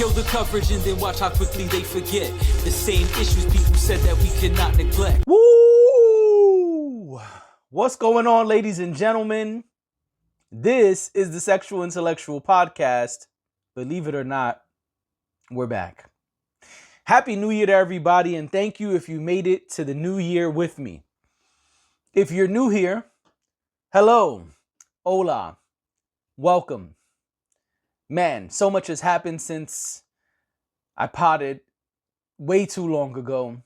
Kill the coverage and then watch how quickly they forget the same issues people said that we cannot neglect. Woo! What's going on, ladies and gentlemen? This is the Sexual Intellectual Podcast. Believe it or not, we're back. Happy New Year to everybody, and thank you if you made it to the new year with me. If you're new here, hello, hola, welcome. Man, so much has happened since I potted way too long ago.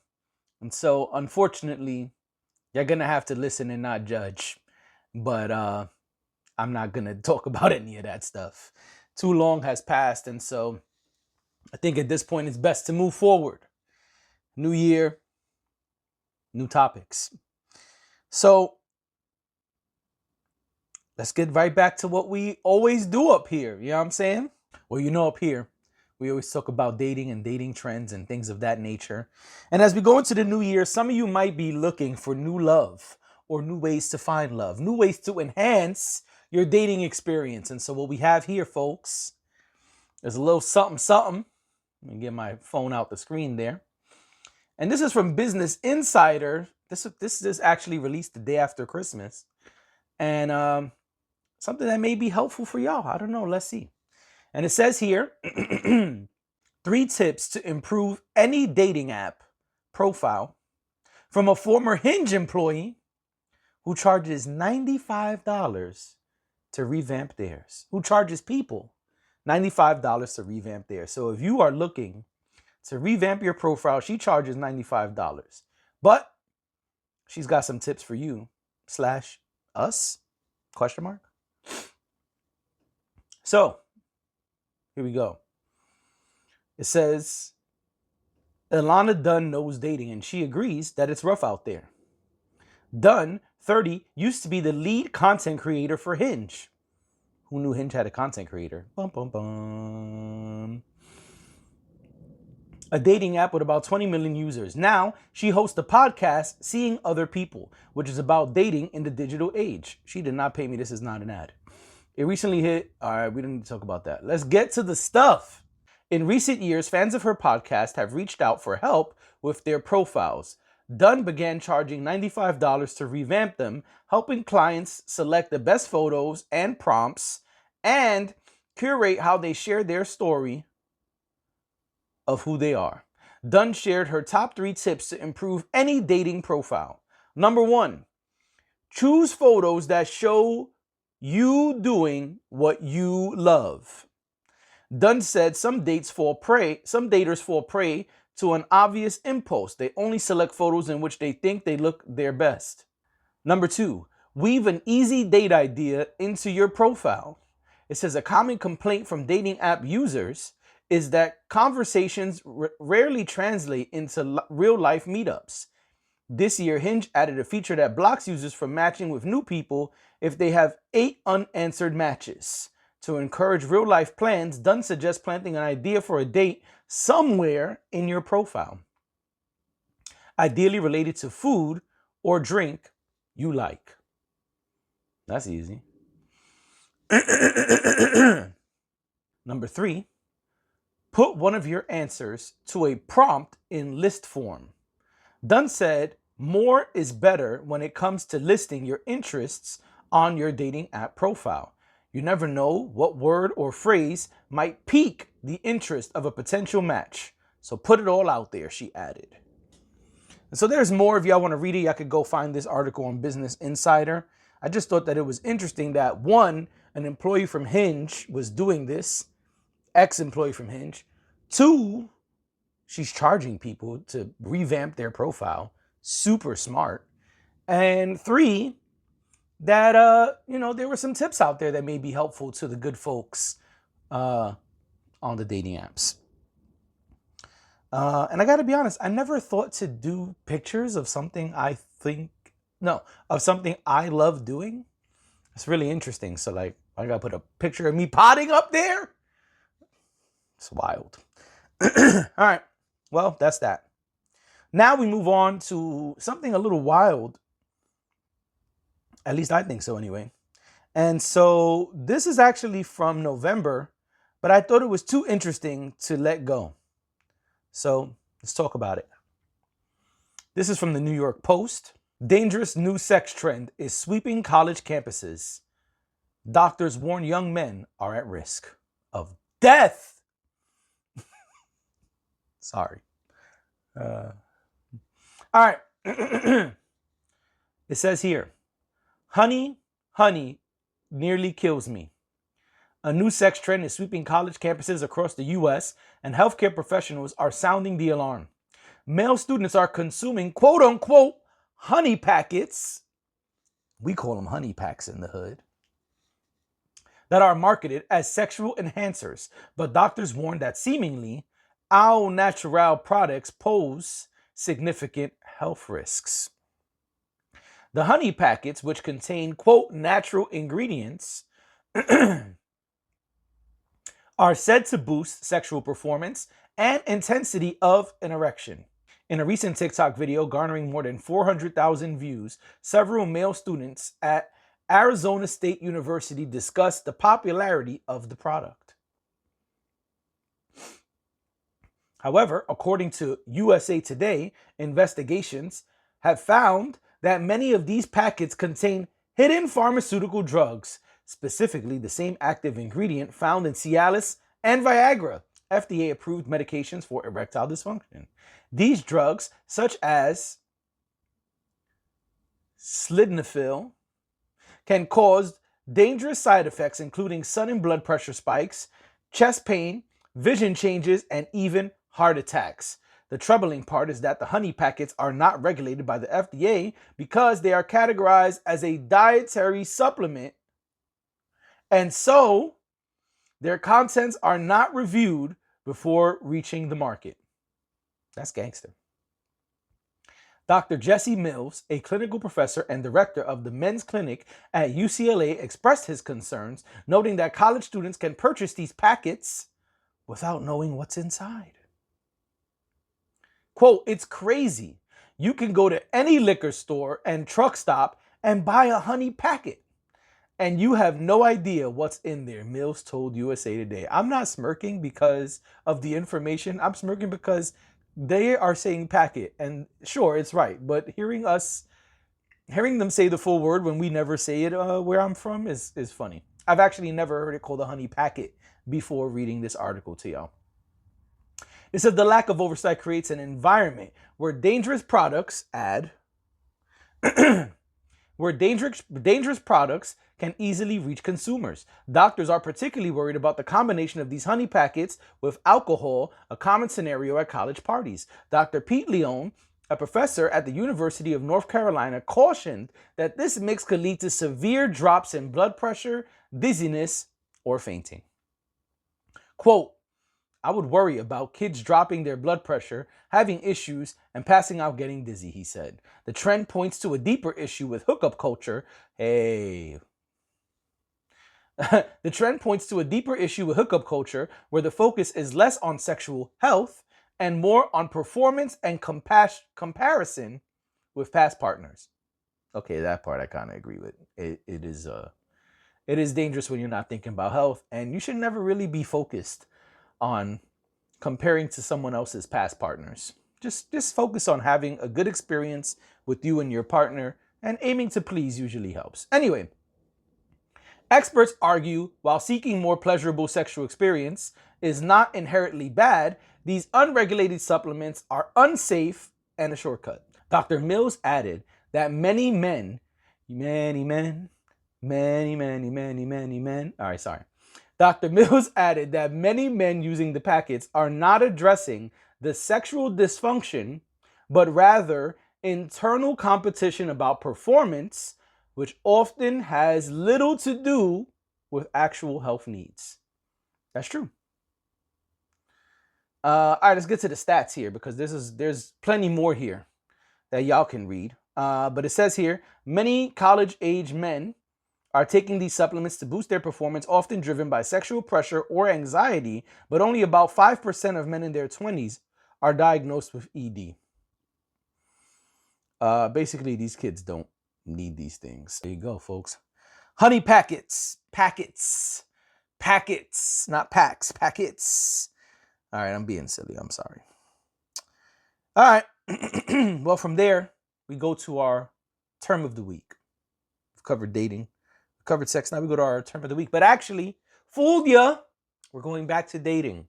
And so, unfortunately, you're going to have to listen and not judge. But I'm not going to talk about any of that stuff. Too long has passed. And so I think at this point it's best to move forward. New year, new topics. So let's get right back to what we always do up here. You know what I'm saying? Well, you know, up here, we always talk about dating and dating trends and things of that nature. And as we go into the new year, some of you might be looking for new love or new ways to find love, new ways to enhance your dating experience. And so what we have here, folks, is a little something, something. Let me get my phone out the screen there. And this is from Business Insider. This is actually released the day after Christmas. And something that may be helpful for y'all. I don't know. Let's see. And it says here, 3 tips to improve any dating app profile from a former Hinge employee who charges $95 to revamp theirs. Who charges people $95 to revamp theirs. So if you are looking to revamp your profile, she charges $95. But she's got some tips for you / us? ? So, here we go. It says, Ilana Dunn knows dating, and she agrees that it's rough out there. Dunn, 30, used to be the lead content creator for Hinge. Who knew Hinge had a content creator? Bum, bum, bum. A dating app with about 20 million users. Now, she hosts a podcast, Seeing Other People, which is about dating in the digital age. She did not pay me. This is not an ad. It recently hit. All right, we didn't need to talk about that. Let's get to the stuff. In recent years, fans of her podcast have reached out for help with their profiles. Dunn began charging $95 to revamp them, helping clients select the best photos and prompts and curate how they share their story of who they are. Dunn shared her top 3 tips to improve any dating profile. Number 1, choose photos that show you doing what you love. Dunn said some daters fall prey to an obvious impulse. They only select photos in which they think they look their best. Number 2, weave an easy date idea into your profile. It says a common complaint from dating app users is that conversations rarely translate into real life meetups. This year, Hinge added a feature that blocks users from matching with new people if they have 8 unanswered matches. To encourage real life plans, Dunn suggests planting an idea for a date somewhere in your profile, ideally related to food or drink you like. That's easy. Number 3, put one of your answers to a prompt in list form. Dunn said, more is better when it comes to listing your interests on your dating app profile. You never know what word or phrase might pique the interest of a potential match. So put it all out there, she added. And so there's more. If y'all want to read it, y'all could go find this article on Business Insider. I just thought that it was interesting that, 1, an employee from Hinge was doing this, ex-employee from Hinge. 2, she's charging people to revamp their profile. Super smart. And 3, that, there were some tips out there that may be helpful to the good folks on the dating apps. And I got to be honest, I never thought to do pictures of something of something I love doing. It's really interesting. So, like, I got to put a picture of me potting up there. It's wild. All right. Well, that's that. Now we move on to something a little wild. At least I think so anyway. And so this is actually from November, but I thought it was too interesting to let go. So let's talk about it. This is from the New York Post. Dangerous new sex trend is sweeping college campuses. Doctors warn young men are at risk of death. Sorry. All right. It says here, honey, nearly kills me. A new sex trend is sweeping college campuses across the U.S., and healthcare professionals are sounding the alarm. Male students are consuming quote-unquote honey packets. We call them honey packs in the hood. That are marketed as sexual enhancers, but doctors warn that seemingly au natural products pose significant health risks. The honey packets, which contain, quote, natural ingredients, are said to boost sexual performance and intensity of an erection. In a recent TikTok video garnering more than 400,000 views, several male students at Arizona State University discussed the popularity of the product. However, according to USA Today, investigations have found that many of these packets contain hidden pharmaceutical drugs, specifically the same active ingredient found in Cialis and Viagra, FDA-approved medications for erectile dysfunction. These drugs, such as sildenafil, can cause dangerous side effects, including sudden blood pressure spikes, chest pain, vision changes, and even heart attacks. The troubling part is that the honey packets are not regulated by the FDA because they are categorized as a dietary supplement, and so their contents are not reviewed before reaching the market. That's gangster. Dr. Jesse Mills, a clinical professor and director of the men's clinic at UCLA, expressed his concerns, noting that college students can purchase these packets without knowing what's inside. Quote, it's crazy. You can go to any liquor store and truck stop and buy a honey packet, and you have no idea what's in there, Mills told USA Today. I'm not smirking because of the information. I'm smirking because they are saying packet, and sure, it's right. But hearing them say the full word when we never say it where I'm from is funny. I've actually never heard it called a honey packet before reading this article to y'all. It said the lack of oversight creates an environment where dangerous products can easily reach consumers. Doctors are particularly worried about the combination of these honey packets with alcohol, a common scenario at college parties. Dr. Pete Leone, a professor at the University of North Carolina, cautioned that this mix could lead to severe drops in blood pressure, dizziness, or fainting. Quote, I would worry about kids dropping their blood pressure, having issues, and passing out getting dizzy, he said. The trend points to a deeper issue with hookup culture. The trend points to a deeper issue with hookup culture where the focus is less on sexual health and more on performance and comparison with past partners. Okay, that part I kind of agree with. It is dangerous when you're not thinking about health, and you should never really be focused on comparing to someone else's past partners. Just focus on having a good experience with you and your partner, and aiming to please usually helps. Anyway, experts argue while seeking more pleasurable sexual experience is not inherently bad, these unregulated supplements are unsafe and a shortcut. Dr. Mills added that many men, Dr. Mills added that many men using the packets are not addressing the sexual dysfunction, but rather internal competition about performance, which often has little to do with actual health needs. That's true. All right, let's get to the stats here because there's plenty more here that y'all can read. But it says here, many college-age men are taking these supplements to boost their performance, often driven by sexual pressure or anxiety, but only about 5% of men in their 20s are diagnosed with ED. Basically, these kids don't need these things. There you go, folks. Honey packets. packets, not packs, packets. All right, I'm being silly. I'm sorry. All right. Well, from there, we go to our term of the week. We've covered dating, we've covered sex. Now we go to our term of the week. But actually, fooled ya. We're going back to dating.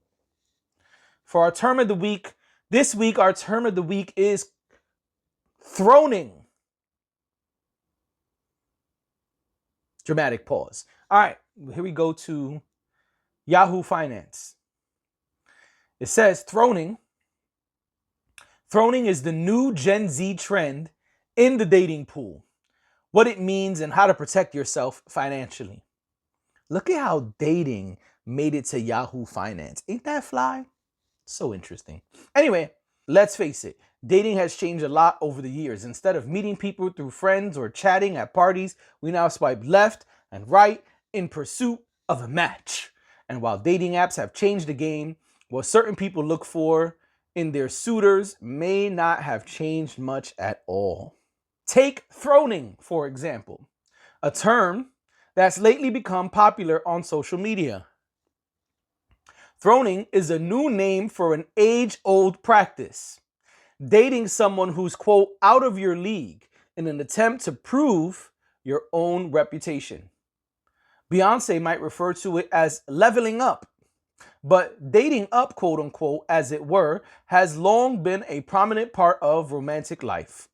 For our term of the week, this week, our term of the week is throning. Dramatic pause. All right, here we go to Yahoo Finance. It says throning. Throning is the new Gen Z trend in the dating pool. What it means and how to protect yourself financially. Look at how dating made it to Yahoo Finance. Ain't that fly? So interesting. Anyway, let's face it. Dating has changed a lot over the years. Instead of meeting people through friends or chatting at parties, we now swipe left and right in pursuit of a match. And while dating apps have changed the game, what certain people look for in their suitors may not have changed much at all. Take throning, for example, a term that's lately become popular on social media. Throning is a new name for an age-old practice. Dating someone who's, quote, out of your league in an attempt to prove your own reputation. Beyonce might refer to it as leveling up, but dating up, quote unquote, as it were, has long been a prominent part of romantic life.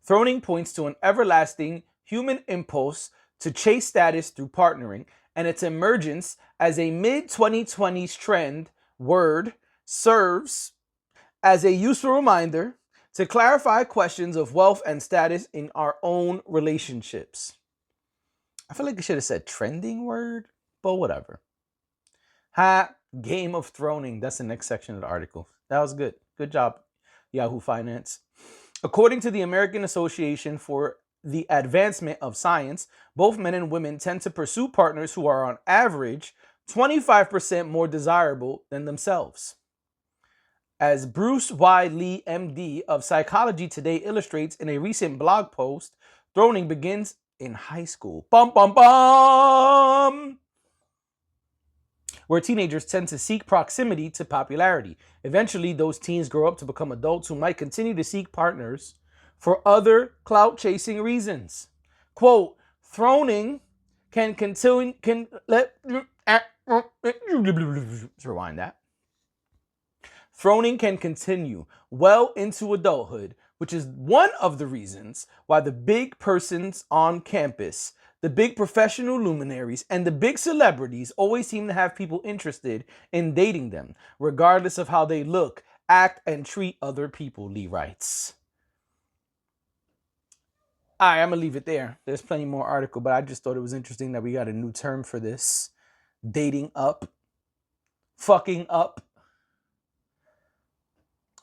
Throning points to an everlasting human impulse to chase status through partnering, and its emergence as a mid-2020s trend word serves as a useful reminder to clarify questions of wealth and status in our own relationships. I feel like I should have said trending word, but whatever. Game of Throning. That's the next section of the article. That was good. Good job, Yahoo Finance. According to the American Association for the Advancement of Science, both men and women tend to pursue partners who are on average 25% more desirable than themselves. As Bruce Y. Lee, MD of Psychology Today illustrates in a recent blog post, throning begins in high school. Bum, bum, bum! Where teenagers tend to seek proximity to popularity. Eventually, those teens grow up to become adults who might continue to seek partners for other clout-chasing reasons. Quote, throning can continue, rewind that. Throning can continue well into adulthood, which is one of the reasons why the big persons on campus, the big professional luminaries, and the big celebrities always seem to have people interested in dating them, regardless of how they look, act, and treat other people, Lee writes. All right, I'm going to leave it there. There's plenty more article, but I just thought it was interesting that we got a new term for this. Dating up. Fucking up.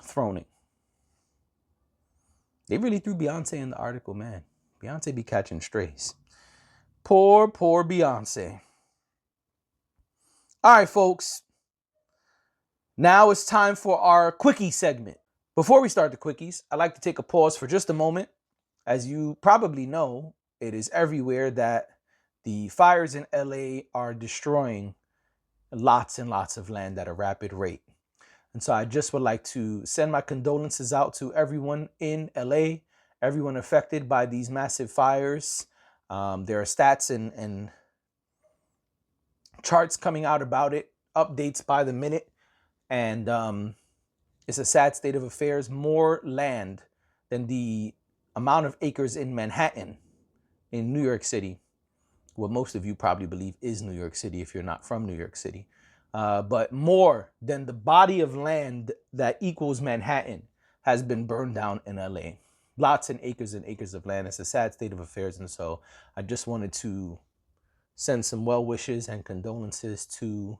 Throning. They really threw Beyonce in the article, man. Beyonce be catching strays. Poor Beyonce. All right, folks. Now it's time for our Quickie segment. Before we start the Quickies, I'd like to take a pause for just a moment. As you probably know, it is everywhere that the fires in LA are destroying lots and lots of land at a rapid rate. And so I just would like to send my condolences out to everyone in LA, everyone affected by these massive fires. There are stats and charts coming out about it, updates by the minute. And it's a sad state of affairs. More land than the amount of acres in Manhattan, in New York City. What most of you probably believe is New York City if you're not from New York City. But more than the body of land that equals Manhattan has been burned down in LA. Lots and acres of land. It's a sad state of affairs. And so I just wanted to send some well wishes and condolences to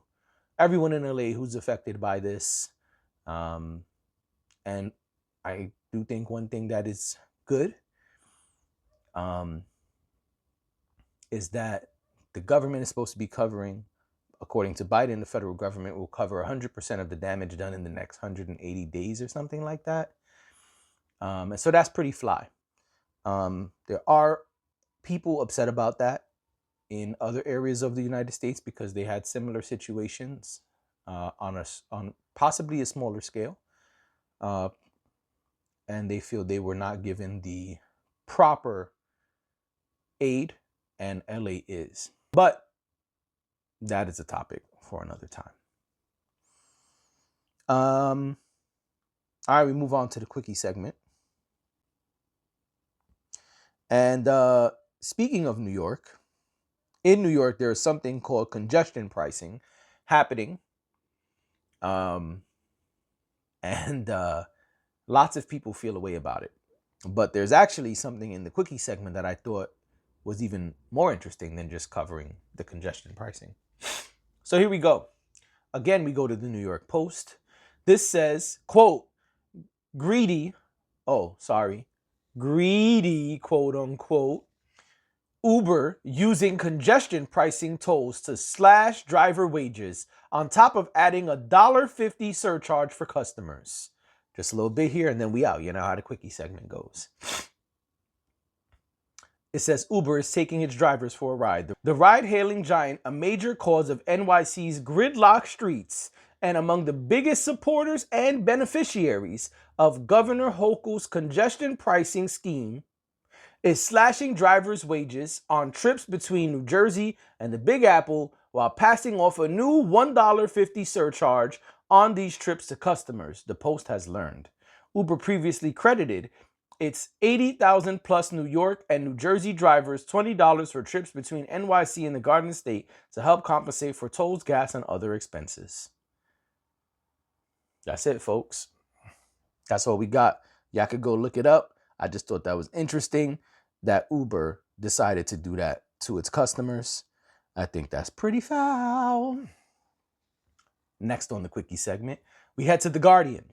everyone in LA who's affected by this. And I do think one thing that is good is that the government is supposed to be covering, according to Biden, the federal government will cover 100% of the damage done in the next 180 days or something like that. And so that's pretty fly. There are people upset about that. in other areas of the United States because they had similar situations on possibly a smaller scale, and they feel they were not given the proper aid, and LA is. But that is a topic for another time. All right, we move on to the quickie segment. And speaking of New York, in New York, there is something called congestion pricing happening. And lots of people feel a way about it. But there's actually something in the quickie segment that I thought was even more interesting than just covering the congestion pricing. So here we go. Again, we go to the New York Post. This says, quote, greedy, quote unquote, Uber using congestion pricing tolls to slash driver wages on top of adding a $1.50 surcharge for customers. Just a little bit here and then we out. You know how the quickie segment goes. It says Uber is taking its drivers for a ride. The ride-hailing giant, a major cause of NYC's gridlock streets and among the biggest supporters and beneficiaries of Governor Hochul's congestion pricing scheme, is slashing drivers' wages on trips between New Jersey and the Big Apple while passing off a new $1.50 surcharge on these trips to customers, the Post has learned. Uber previously credited its 80,000 plus New York and New Jersey drivers $20 for trips between NYC and the Garden State to help compensate for tolls, gas, and other expenses. That's it, folks. That's all we got. Y'all could go look it up. I just thought that was interesting that Uber decided to do that to its customers. I think that's pretty foul. Next on the quickie segment, we head to The Guardian.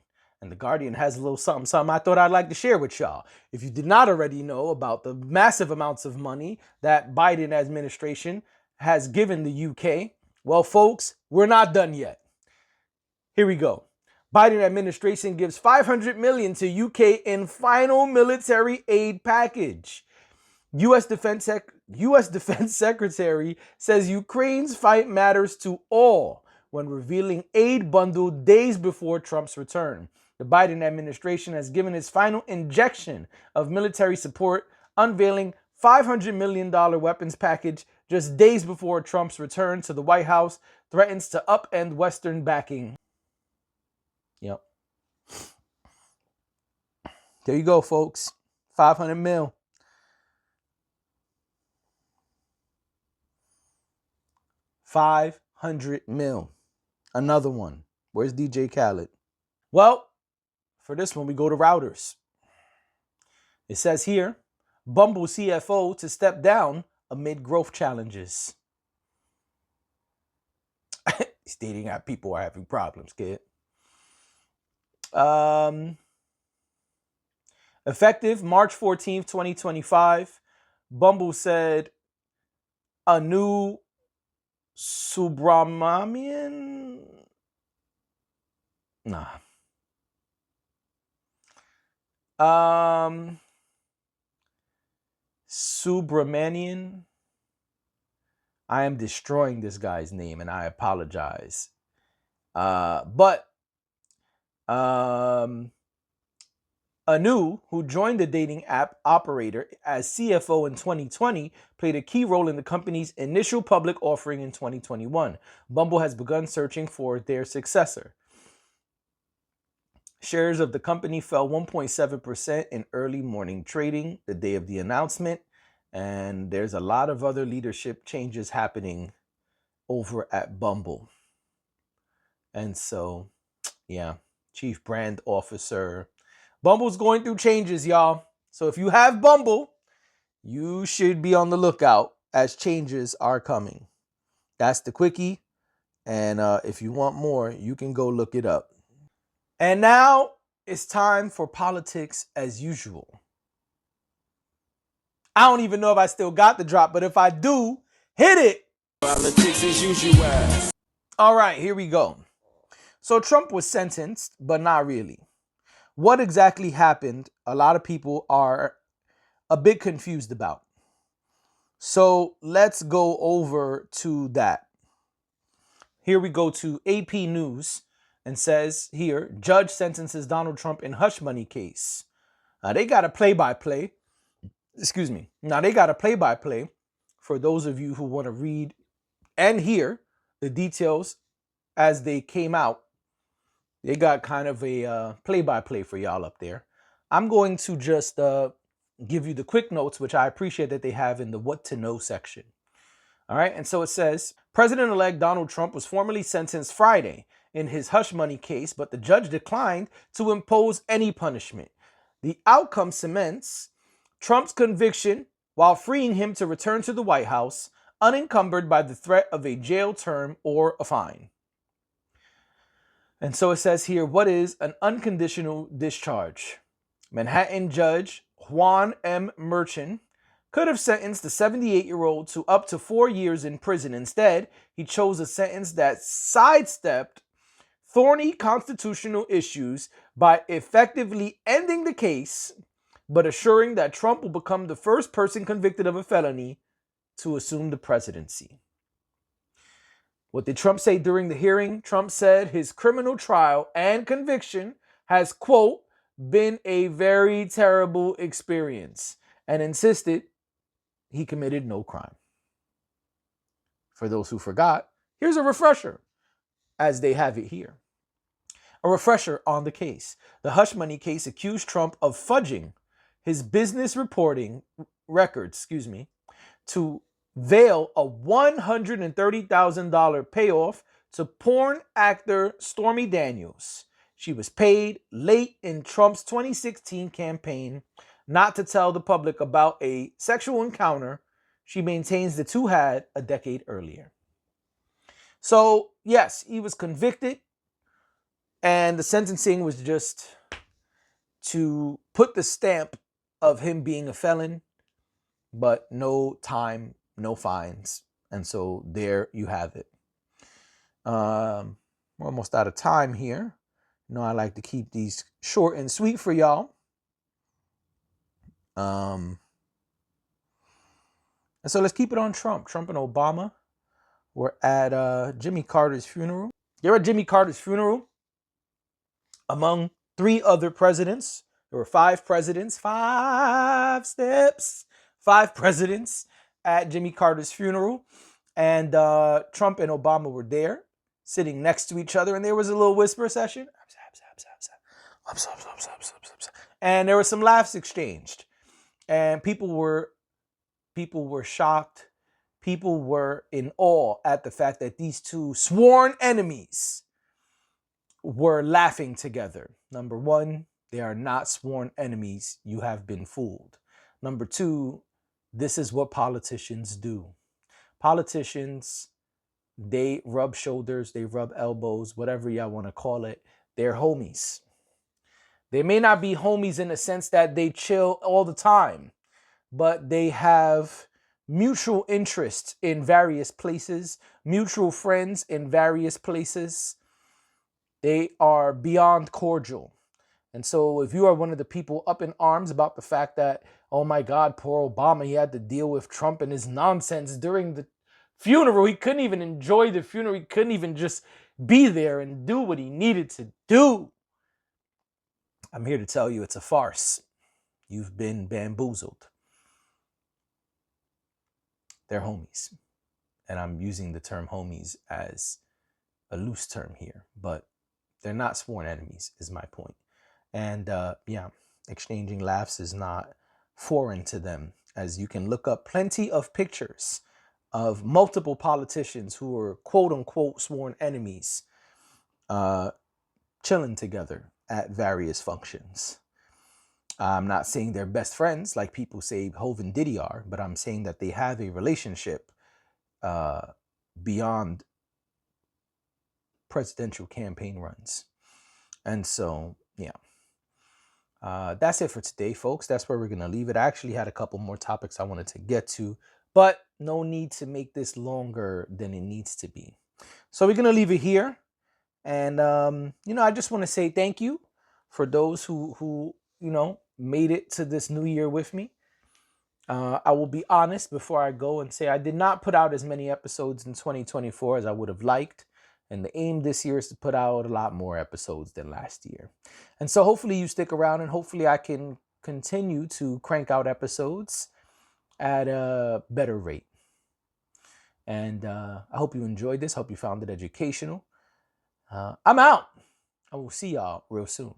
And The Guardian has a little something I thought I'd like to share with y'all. If you did not already know about the massive amounts of money that Biden administration has given the UK, well, folks, we're not done yet. Here we go. Biden administration gives $500 million to UK in final military aid package. U.S. Defense Secretary says Ukraine's fight matters to all when revealing aid bundle days before Trump's return. The Biden administration has given its final injection of military support, unveiling $500 million weapons package just days before Trump's return to the White House threatens to upend Western backing. Yep. There you go, folks. 500 mil. $500 million. Another one. Where's DJ Khaled? Well, for this one, we go to routers. It says here, Bumble CFO to step down amid growth challenges. Stating that people are having problems, kid. Effective March 14th, 2025, Bumble said Anu Subramanian? Nah. Subramanian. I am destroying this guy's name and I apologize. But Anu, who joined the dating app operator as CFO in 2020, played a key role in the company's initial public offering in 2021. Bumble has begun searching for their successor. Shares of the company fell 1.7% in early morning trading the day of the announcement, and there's a lot of other leadership changes happening over at Bumble. And so, yeah, Chief Brand Officer. Bumble's going through changes, y'all. So if you have Bumble, you should be on the lookout as changes are coming. That's the quickie. And if you want more, you can go look it up. And now it's time for politics as usual. I don't even know if I still got the drop, but if I do, hit it. Politics as usual. All right, here we go. So Trump was sentenced, but not really. What exactly happened, a lot of people are a bit confused about. So let's go over to that. Here we go to AP News and says here, judge sentences Donald Trump in hush money case. They got a play-by-play. Excuse me. Now they got a play-by-play for those of you who want to read and hear the details as they came out. They got kind of a play-by-play for y'all up there. I'm going to just give you the quick notes, which I appreciate that they have in the what to know section. All right. And so it says, President-elect Donald Trump was formally sentenced Friday in his hush money case, but the judge declined to impose any punishment. The outcome cements Trump's conviction while freeing him to return to the White House, unencumbered by the threat of a jail term or a fine. And so it says here, what is an unconditional discharge? Manhattan Judge Juan M. Merchan could have sentenced the 78-year-old to up to 4 years in prison. Instead, he chose a sentence that sidestepped thorny constitutional issues by effectively ending the case, but assuring that Trump will become the first person convicted of a felony to assume the presidency. What did Trump say during the hearing? Trump said his criminal trial and conviction has, quote, been a very terrible experience, and insisted he committed no crime. For those who forgot, here's a refresher, as they have it here. A refresher on the case. The hush money case accused Trump of fudging his business reporting records, to veil a $130,000 payoff to porn actor Stormy Daniels. She was paid late in Trump's 2016 campaign not to tell the public about a sexual encounter she maintains the two had a decade earlier. So, yes, he was convicted, and the sentencing was just to put the stamp of him being a felon, but no time, no fines. And so there you have it. We're almost out of time here. You know, I like to keep these short and sweet for y'all. And so let's keep it on Trump. Trump and Obama were at Jimmy Carter's funeral. They're at Jimmy Carter's funeral among 3 other presidents. There were 5 presidents, 5 steps, 5 presidents at Jimmy Carter's funeral. And Trump and Obama were there, sitting next to each other. And there was a little whisper session. And there were some laughs exchanged. And people were shocked. People were in awe at the fact that these two sworn enemies were laughing together. Number 1, they are not sworn enemies. You have been fooled. Number 2, this is what politicians do. Politicians, they rub shoulders, they rub elbows, whatever y'all want to call it. They're homies. They may not be homies in the sense that they chill all the time, but they have mutual interests in various places, mutual friends in various places. They are beyond cordial. And so if you are one of the people up in arms about the fact that, oh my God, poor Obama, he had to deal with Trump and his nonsense during the funeral. He couldn't even enjoy the funeral. He couldn't even just be there and do what he needed to do. I'm here to tell you it's a farce. You've been bamboozled. They're homies. And I'm using the term homies as a loose term here, but they're not sworn enemies is my point. And exchanging laughs is not foreign to them, as you can look up plenty of pictures of multiple politicians who were quote unquote sworn enemies chilling together at various functions. I'm not saying they're best friends like people say Hov and Diddy are, but I'm saying that they have a relationship beyond presidential campaign runs. And so, that's it for today, folks. That's where we're going to leave it. I actually had a couple more topics I wanted to get to, but no need to make this longer than it needs to be. So we're going to leave it here. And, I just want to say thank you for those who made it to this new year with me. I will be honest before I go and say I did not put out as many episodes in 2024 as I would have liked. And the aim this year is to put out a lot more episodes than last year. And so hopefully you stick around, and hopefully I can continue to crank out episodes at a better rate. And I hope you enjoyed this. Hope you found it educational. I'm out. I will see y'all real soon.